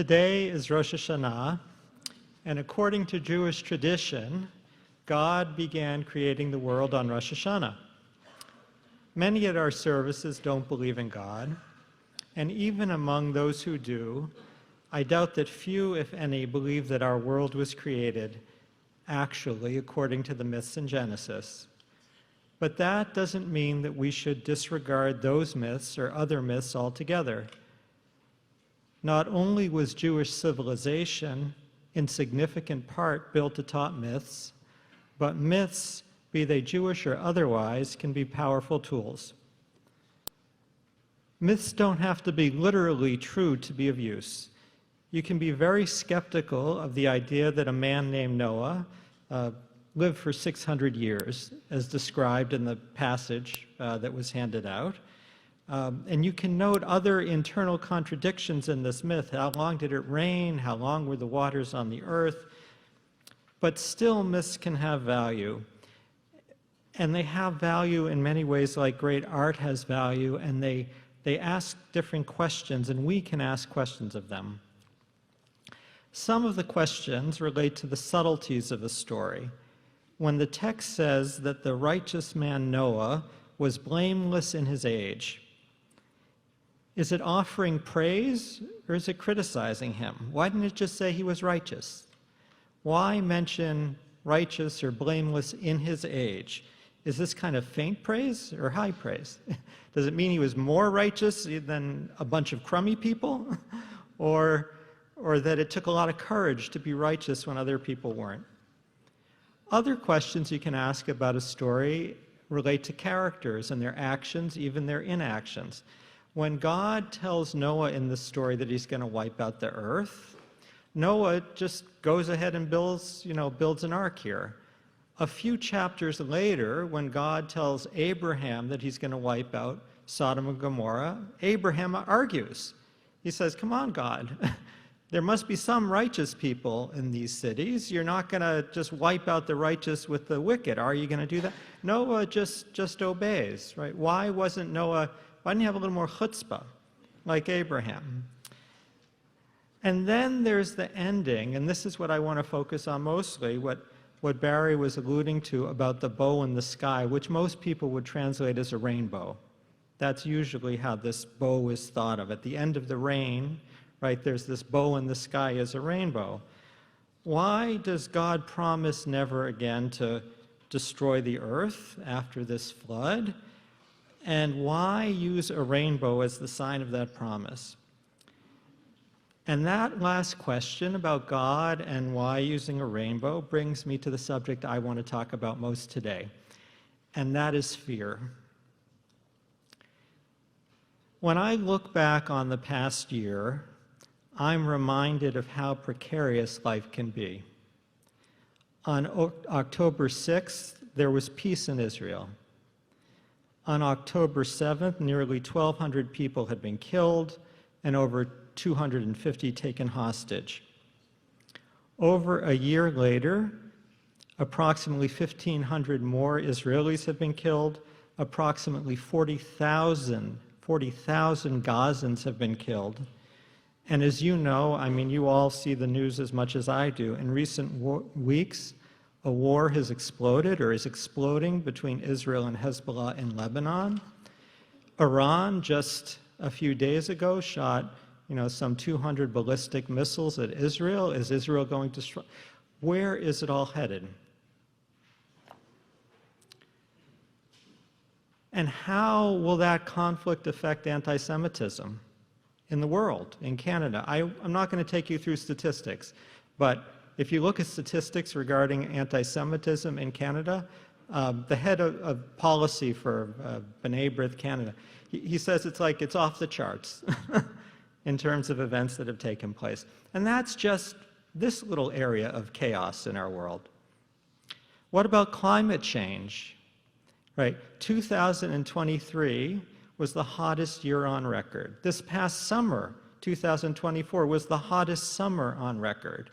Today is Rosh Hashanah, and according to Jewish tradition, God began creating the world on Rosh Hashanah. Many at our services don't believe in God, and even among those who do, I doubt that few, if any, believe that our world was created actually according to the myths in Genesis. But that doesn't mean that we should disregard those myths or other myths altogether. Not only was Jewish civilization in significant part built atop myths, but myths, be they Jewish or otherwise, can be powerful tools. Myths don't have to be literally true to be of use. You can be very skeptical of the idea that a man named Noah lived for 600 years, as described in the passage that was handed out. And you can note other internal contradictions in this myth. How long did it rain? How long were the waters on the earth? But still, myths can have value. And they have value in many ways, like great art has value, and they ask different questions, and we can ask questions of them. Some of the questions relate to the subtleties of a story. When the text says that the righteous man Noah was blameless in his age, is it offering praise or is it criticizing him? Why didn't it just say he was righteous? Why mention righteous or blameless in his age? Is this kind of faint praise or high praise? Does it mean he was more righteous than a bunch of crummy people? or that it took a lot of courage to be righteous when other people weren't? Other questions you can ask about a story relate to characters and their actions, even their inactions. When God tells Noah in this story that he's going to wipe out the earth, Noah just goes ahead and builds an ark here. A few chapters later, when God tells Abraham that he's going to wipe out Sodom and Gomorrah, Abraham argues. He says, come on, God. There must be some righteous people in these cities. You're not going to just wipe out the righteous with the wicked. Are you going to do that? Noah just obeys, right? Why didn't he have a little more chutzpah, like Abraham? And then there's the ending, and this is what I want to focus on mostly, what Barry was alluding to about the bow in the sky, which most people would translate as a rainbow. That's usually how this bow is thought of. At the end of the rain, right, there's this bow in the sky as a rainbow. Why does God promise never again to destroy the earth after this flood? And why use a rainbow as the sign of that promise? And that last question about God and why using a rainbow brings me to the subject I want to talk about most today, and that is fear. When I look back on the past year, I'm reminded of how precarious life can be. On October 6th, there was peace in Israel. On October 7th, nearly 1,200 people had been killed and over 250 taken hostage. Over a year later, approximately 1,500 more Israelis have been killed. Approximately 40,000 Gazans have been killed. And as you know, you all see the news as much as I do. In recent weeks, a war has exploded or is exploding between Israel and Hezbollah in Lebanon. Iran, just a few days ago, shot some 200 ballistic missiles at Israel. Is Israel going to strike? Where is it all headed? And how will that conflict affect anti-Semitism in the world, in Canada? I'm not going to take you through statistics, but if you look at statistics regarding anti-Semitism in Canada, the head of policy for B'nai B'rith Canada, he says it's off the charts in terms of events that have taken place. And that's just this little area of chaos in our world. What about climate change? Right, 2023 was the hottest year on record. This past summer, 2024, was the hottest summer on record.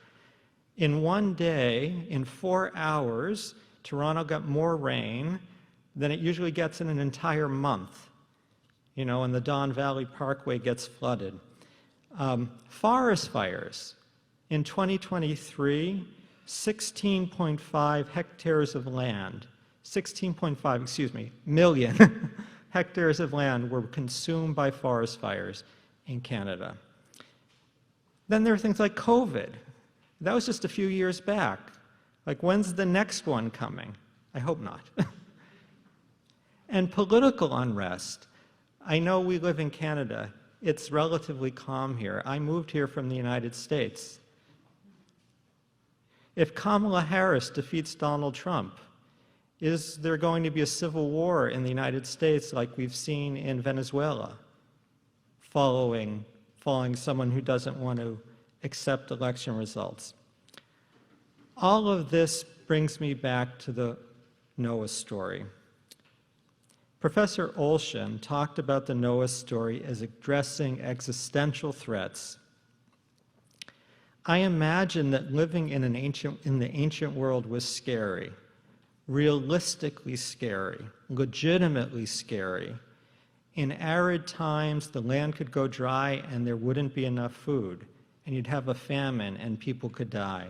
In one day, in 4 hours, Toronto got more rain than it usually gets in an entire month. And the Don Valley Parkway gets flooded. Forest fires. In 2023, 16.5 hectares of land, 16.5, million hectares of land were consumed by forest fires in Canada. Then there are things like COVID. That was just a few years back. Like, when's the next one coming? I hope not. And political unrest. I know we live in Canada. It's relatively calm here. I moved here from the United States. If Kamala Harris defeats Donald Trump, is there going to be a civil war in the United States like we've seen in Venezuela, following someone who doesn't want to accept election results? All of this brings me back to the Noah story. Professor Olshan talked about the Noah story as addressing existential threats. I imagine that living in the ancient world was scary, realistically scary, legitimately scary. In arid times, the land could go dry and there wouldn't be enough food, and you'd have a famine and people could die.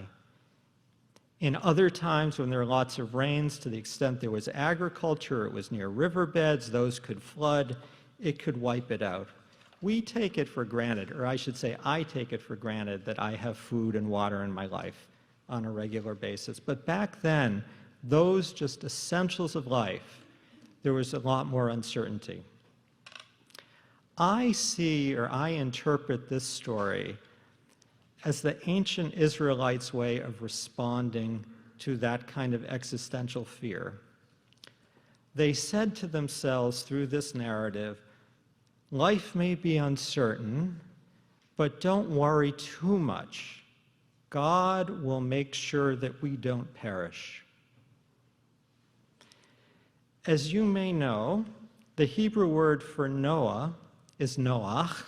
In other times, when there were lots of rains, to the extent there was agriculture, it was near riverbeds, those could flood, it could wipe it out. We take it for granted, or I should say I take it for granted, that I have food and water in my life on a regular basis. But back then, those just essentials of life, there was a lot more uncertainty. I see, or I interpret this story as the ancient Israelites' way of responding to that kind of existential fear. They said to themselves through this narrative, life may be uncertain, but don't worry too much. God will make sure that we don't perish. As you may know, the Hebrew word for Noah is Noach,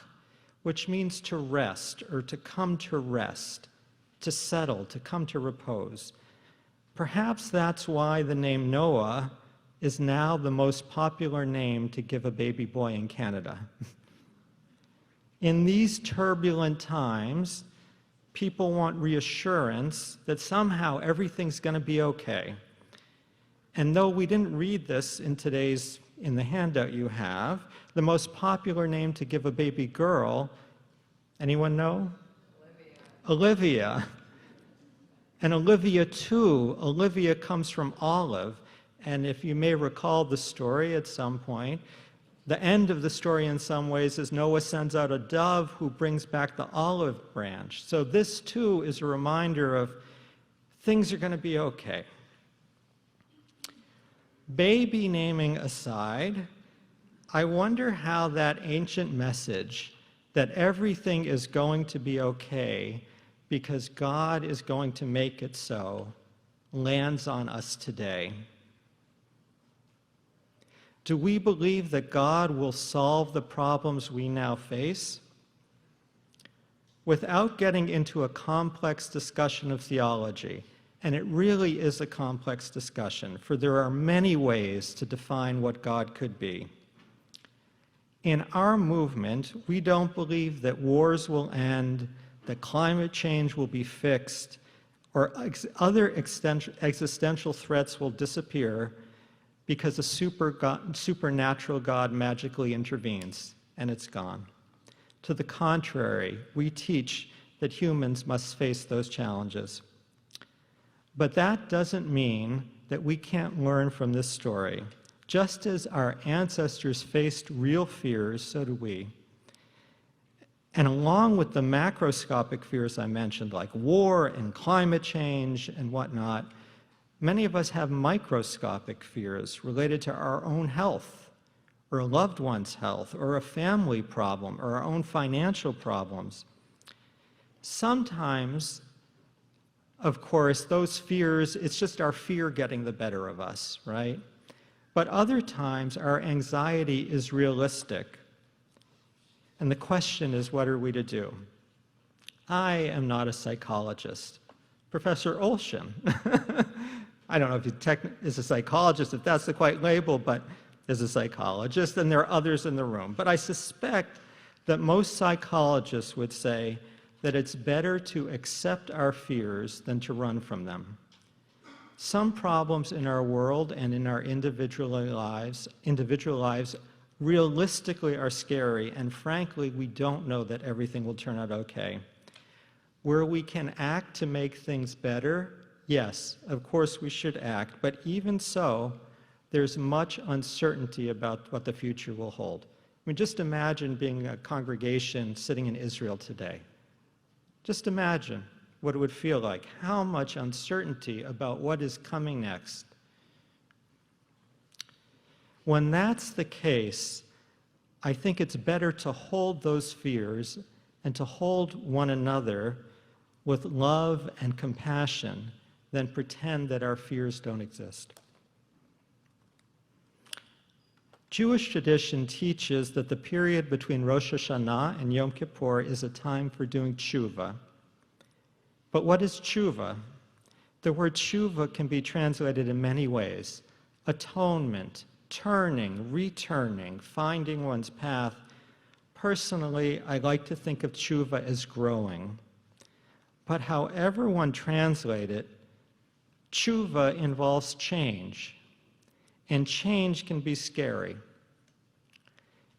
which means to rest, or to come to rest, to settle, to come to repose. Perhaps that's why the name Noah is now the most popular name to give a baby boy in Canada. In these turbulent times, people want reassurance that somehow everything's going to be okay. And though we didn't read this in the handout you have, the most popular name to give a baby girl, anyone know? Olivia. And Olivia too, Olivia comes from olive. And if you may recall the story at some point, the end of the story in some ways is Noah sends out a dove who brings back the olive branch. So this too is a reminder of things are going to be okay. Baby naming aside, I wonder how that ancient message that everything is going to be okay because God is going to make it so lands on us today. Do we believe that God will solve the problems we now face? Without getting into a complex discussion of theology, and it really is a complex discussion, for there are many ways to define what God could be. In our movement, we don't believe that wars will end, that climate change will be fixed, or other existential threats will disappear because a supernatural God magically intervenes and it's gone. To the contrary, we teach that humans must face those challenges. But that doesn't mean that we can't learn from this story. Just as our ancestors faced real fears, so do we. And along with the macroscopic fears I mentioned, like war and climate change and whatnot, many of us have microscopic fears related to our own health, or a loved one's health, or a family problem, or our own financial problems. Sometimes, of course, those fears, it's just our fear getting the better of us, right? But other times, our anxiety is realistic. And the question is, what are we to do? I am not a psychologist. Professor Olshan, I don't know if he is a psychologist, if that's the quite label, but is a psychologist, and there are others in the room. But I suspect that most psychologists would say that it's better to accept our fears than to run from them. Some problems in our world and in our individual lives realistically are scary, and frankly, we don't know that everything will turn out okay. Where we can act to make things better, yes, of course we should act, but even so, there's much uncertainty about what the future will hold. I mean, just imagine being a congregation sitting in Israel today. Just imagine what it would feel like, how much uncertainty about what is coming next. When that's the case, I think it's better to hold those fears and to hold one another with love and compassion than pretend that our fears don't exist. Jewish tradition teaches that the period between Rosh Hashanah and Yom Kippur is a time for doing tshuva. But what is tshuva? The word tshuva can be translated in many ways: atonement, turning, returning, finding one's path. Personally, I like to think of tshuva as growing. But however one translate it, tshuva involves change, and change can be scary.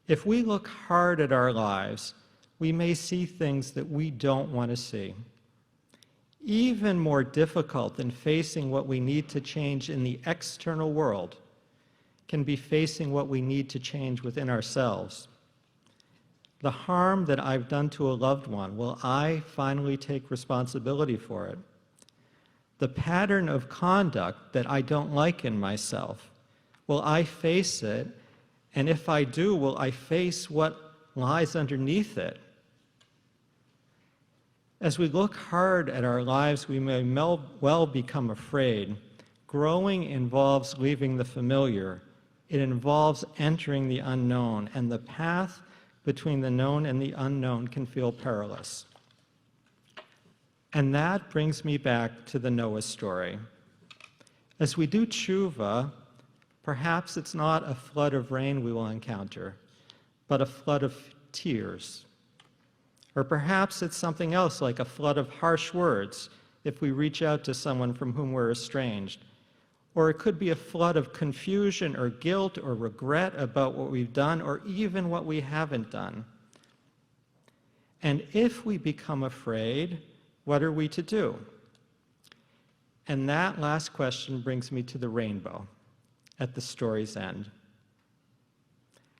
If we look hard at our lives, we may see things that we don't want to see. Even more difficult than facing what we need to change in the external world can be facing what we need to change within ourselves. The harm that I've done to a loved one, will I finally take responsibility for it? The pattern of conduct that I don't like in myself, will I face it? And if I do, will I face what lies underneath it? As we look hard at our lives, we may well become afraid. Growing involves leaving the familiar. It involves entering the unknown, and the path between the known and the unknown can feel perilous. And that brings me back to the Noah story. As we do tshuva, perhaps it's not a flood of rain we will encounter, but a flood of tears. Or perhaps it's something else, like a flood of harsh words if we reach out to someone from whom we're estranged. Or it could be a flood of confusion or guilt or regret about what we've done or even what we haven't done. And if we become afraid, what are we to do? And that last question brings me to the rainbow at the story's end.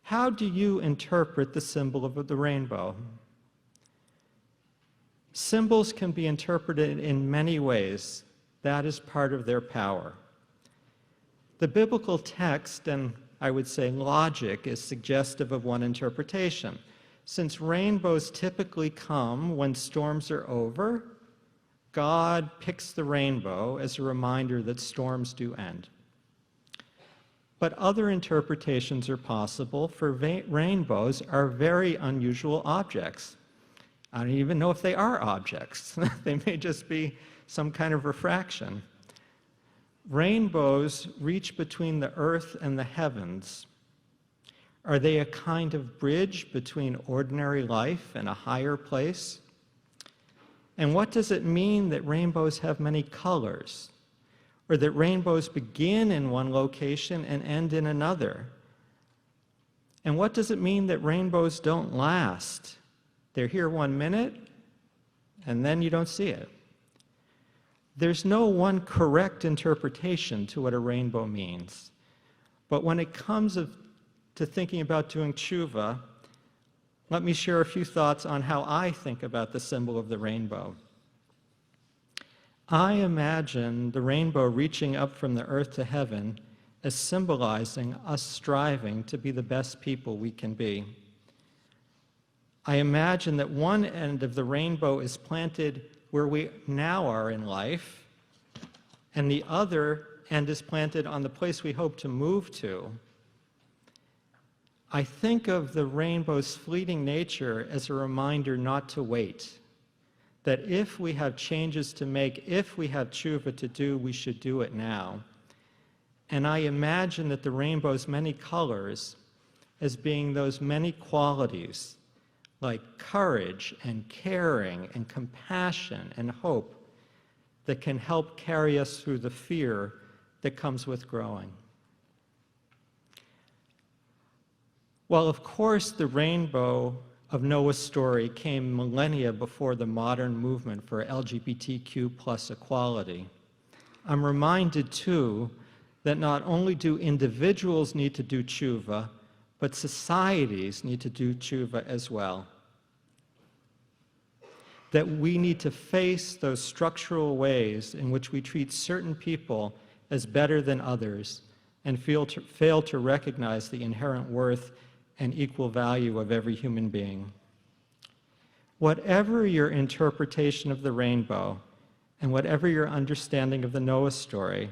How do you interpret the symbol of the rainbow? Symbols can be interpreted in many ways. That is part of their power. The biblical text, and I would say logic, is suggestive of one interpretation. Since rainbows typically come when storms are over, God picks the rainbow as a reminder that storms do end. But other interpretations are possible, for rainbows are very unusual objects. I don't even know if they are objects. They may just be some kind of refraction. Rainbows reach between the earth and the heavens. Are they a kind of bridge between ordinary life and a higher place? And what does it mean that rainbows have many colors? Or that rainbows begin in one location and end in another? And what does it mean that rainbows don't last? They're here 1 minute, and then you don't see it. There's no one correct interpretation to what a rainbow means. But when it comes to thinking about doing tshuva, let me share a few thoughts on how I think about the symbol of the rainbow. I imagine the rainbow reaching up from the earth to heaven as symbolizing us striving to be the best people we can be. I imagine that one end of the rainbow is planted where we now are in life, and the other end is planted on the place we hope to move to. I think of the rainbow's fleeting nature as a reminder not to wait, that if we have changes to make, if we have tshuva to do, we should do it now. And I imagine that the rainbow's many colors as being those many qualities, like courage and caring and compassion and hope that can help carry us through the fear that comes with growing. While, of course, the rainbow of Noah's story came millennia before the modern movement for LGBTQ plus equality, I'm reminded, too, that not only do individuals need to do tshuva, but societies need to do tshuva as well. That we need to face those structural ways in which we treat certain people as better than others and fail to recognize the inherent worth and equal value of every human being. Whatever your interpretation of the rainbow and whatever your understanding of the Noah story,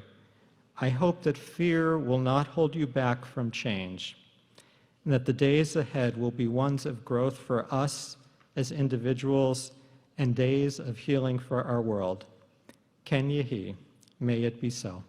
I hope that fear will not hold you back from change, and that the days ahead will be ones of growth for us as individuals and days of healing for our world. Ken Yehi, may it be so.